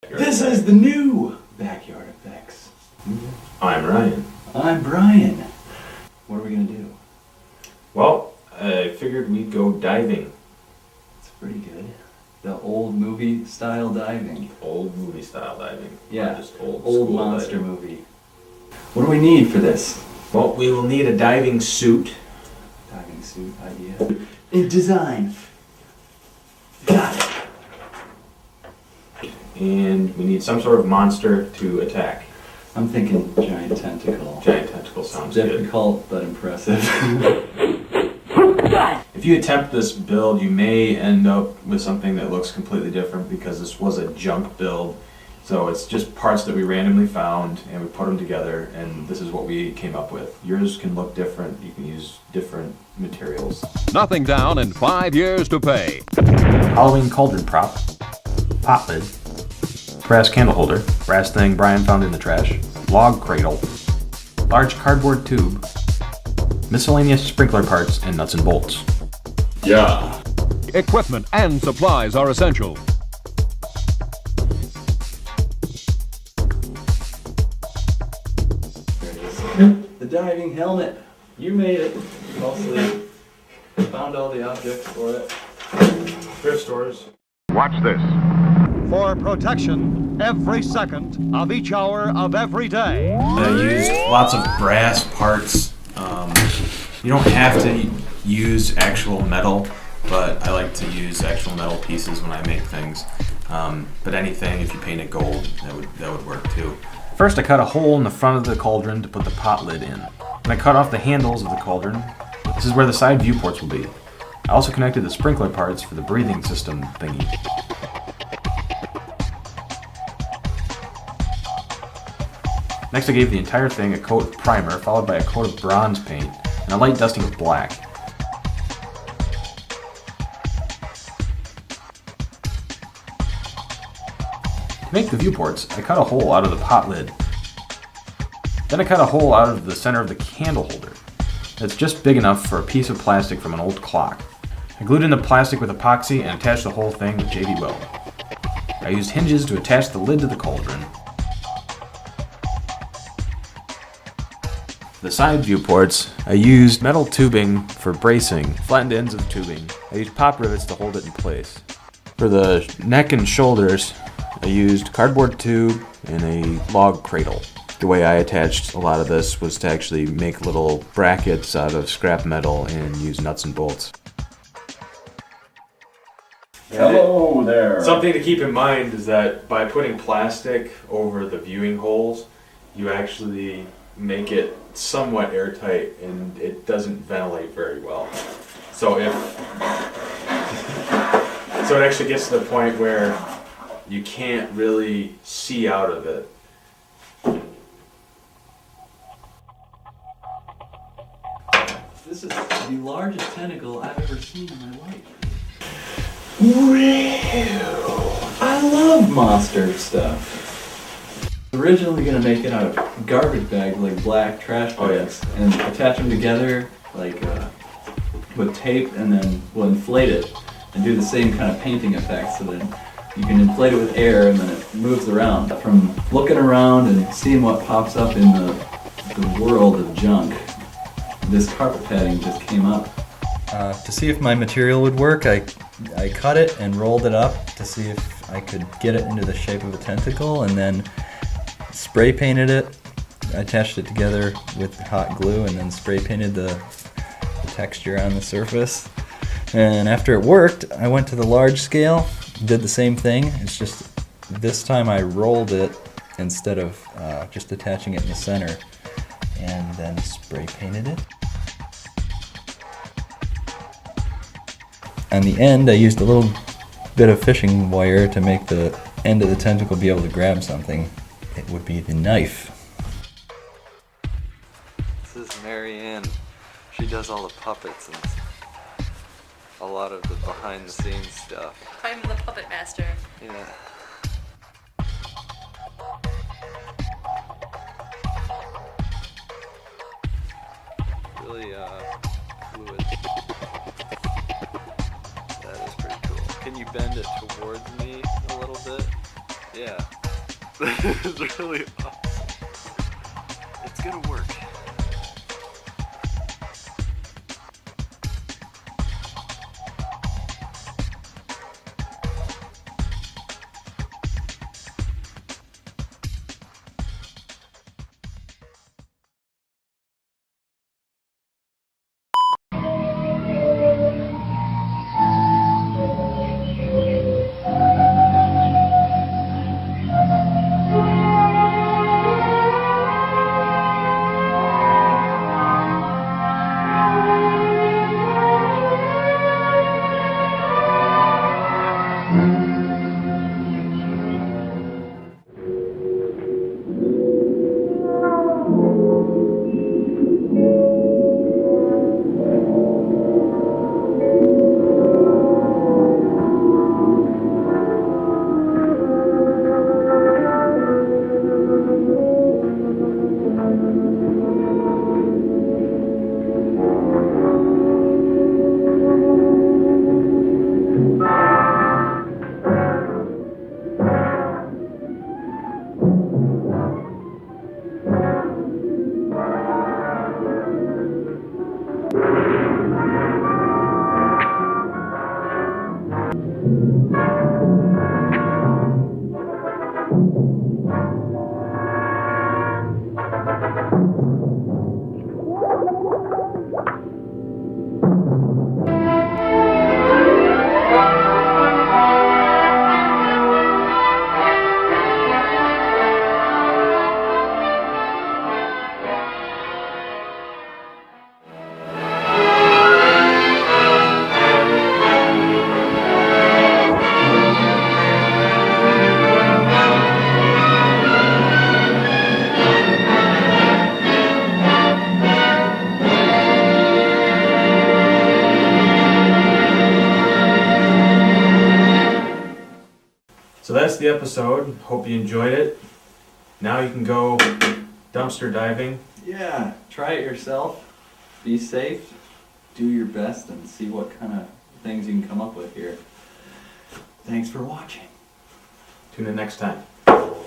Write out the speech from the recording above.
This is the new Backyard Effects. I'm Ryan. I'm Brian. What are we going to do? Well, I figured we'd go diving. It's pretty good. The old movie style diving. Old movie style diving. Yeah, Not just old monster diving. movie. What do we need for this? Well, we will need a diving suit. Diving suit idea. In design. Got it. And we need some sort of monster to attack. I'm thinking giant tentacle. Giant tentacle sounds good. Difficult but impressive. If you attempt this build, you may end up with something that looks completely different because this was a junk build. So it's just parts that we randomly found and we put them together, and this is what we came up with. Yours can look different. You can use different materials. Nothing down and 5 years to pay. Halloween cauldron prop, pot lid, brass candle holder, brass thing Brian found in the trash, log cradle, large cardboard tube, miscellaneous sprinkler parts, and nuts and bolts. Yeah. Equipment and supplies are essential. There it is. The diving helmet. You made it. Mostly. Found all the objects for it. Thrift stores. Watch this. For protection every second of each hour of every day. I used lots of brass parts. You don't have to use actual metal, but I like to use actual metal pieces when I make things. But anything, if you paint it gold, that would work too. First, I cut a hole in the front of the cauldron to put the pot lid in. And I cut off the handles of the cauldron. This is where the side viewports will be. I also connected the sprinkler parts for the breathing system thingy. Next, I gave the entire thing a coat of primer, followed by a coat of bronze paint, and a light dusting of black. To make the viewports, I cut a hole out of the pot lid. Then I cut a hole out of the center of the candle holder. That's just big enough for a piece of plastic from an old clock. I glued in the plastic with epoxy and attached the whole thing with JB Weld. I used hinges to attach the lid to the cauldron. The side viewports, I used metal tubing for bracing, flattened ends of tubing. I used pop rivets to hold it in place. For the neck and shoulders, I used cardboard tube and a log cradle. The way I attached a lot of this was to actually make little brackets out of scrap metal and use nuts and bolts. Hello there. Something to keep in mind is that by putting plastic over the viewing holes, you actually make it somewhat airtight and it doesn't ventilate very well. So it actually gets to the point where you can't really see out of it. This is the largest tentacle I've ever seen in my life. Wow. I love monster stuff. Originally gonna make it out of garbage bags, like black trash bags, and attach them together like with tape, and then we'll inflate it and do the same kind of painting effect, so then you can inflate it with air and then it moves around. From looking around and seeing what pops up in the world of junk, this carpet padding just came up. To see if my material would work, I cut it and rolled it up to see if I could get it into the shape of a tentacle, and then spray painted it. I attached it together with hot glue and then spray painted the texture on the surface. And after it worked, I went to the large scale, did the same thing. It's just this time I rolled it instead of just attaching it in the center, and then spray painted it. On the end, I used a little bit of fishing wire to make the end of the tentacle be able to grab something. It would be the knife. This is Marianne. She does all the puppets and a lot of the behind the scenes stuff. I'm the puppet master. Yeah. Really fluid. That is pretty cool. Can you bend it towards me a little bit? Yeah. This is really awesome. It's gonna work. So that's the episode. Hope you enjoyed it. Now you can go dumpster diving. Yeah, try it yourself. Be safe. Do your best and see what kind of things you can come up with here. Thanks for watching. Tune in next time. Cool.